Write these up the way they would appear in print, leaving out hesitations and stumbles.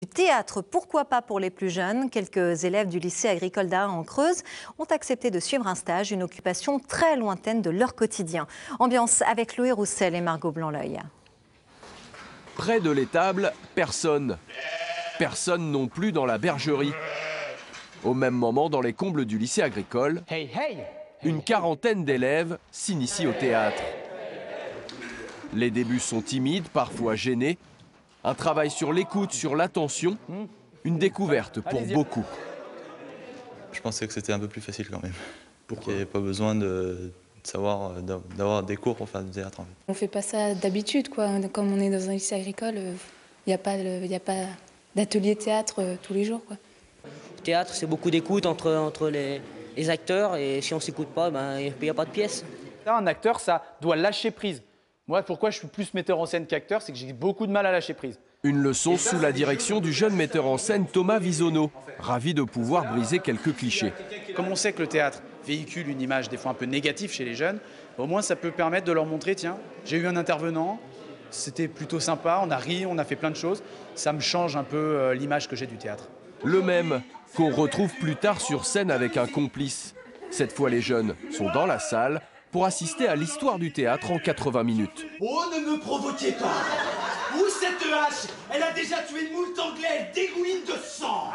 Du théâtre, pourquoi pas pour les plus jeunes? Quelques élèves du lycée agricole d'Ain en Creuse ont accepté de suivre un stage, une occupation très lointaine de leur quotidien. Ambiance avec Louis Roussel et Margot Blanc-L'Oeil. Près de l'étable, personne. Personne non plus dans la bergerie. Au même moment, dans les combles du lycée agricole, une quarantaine d'élèves s'initient au théâtre. Les débuts sont timides, parfois gênés. Un travail sur l'écoute, sur l'attention, une découverte pour beaucoup. Je pensais que c'était un peu plus facile quand même. Pour qu'il n'y ait pas besoin de savoir, d'avoir des cours pour faire du théâtre. En fait. On fait pas ça d'habitude, quoi. Comme on est dans un lycée agricole, il n'y a pas d'atelier théâtre tous les jours, quoi. Le théâtre, c'est beaucoup d'écoute entre les acteurs, et si on ne s'écoute pas, ben, il n'y a pas de pièce. Un acteur, ça doit lâcher prise. Moi, pourquoi je suis plus metteur en scène qu'acteur, c'est que j'ai beaucoup de mal à lâcher prise. Une leçon sous la direction du jeune metteur en scène Thomas Visonneau, ravi de pouvoir briser quelques clichés. Comme on sait que le théâtre véhicule une image des fois un peu négative chez les jeunes, au moins ça peut permettre de leur montrer, tiens, j'ai eu un intervenant, c'était plutôt sympa, on a ri, on a fait plein de choses, ça me change un peu l'image que j'ai du théâtre. Le même qu'on retrouve plus tard sur scène avec un complice. Cette fois, les jeunes sont dans la salle pour assister à l'histoire du théâtre en 80 minutes. Oh, ne me provoquez pas! Où cette hache? Elle a déjà tué moult Anglais, elle dégouline de sang!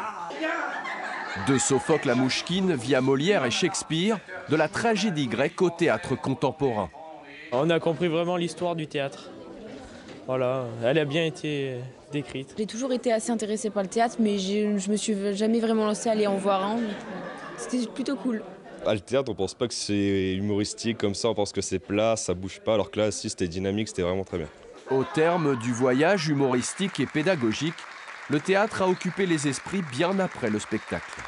De Sophocle à Mouchkine, via Molière et Shakespeare, de la tragédie grecque au théâtre contemporain. On a compris vraiment l'histoire du théâtre. Voilà, elle a bien été décrite. J'ai toujours été assez intéressée par le théâtre, mais je me suis jamais vraiment lancée à aller en voir un. C'était plutôt cool. Le théâtre, on pense pas que c'est humoristique comme ça, on pense que c'est plat, ça bouge pas, alors que là, si, c'était dynamique, c'était vraiment très bien. Au terme du voyage humoristique et pédagogique, le théâtre a occupé les esprits bien après le spectacle.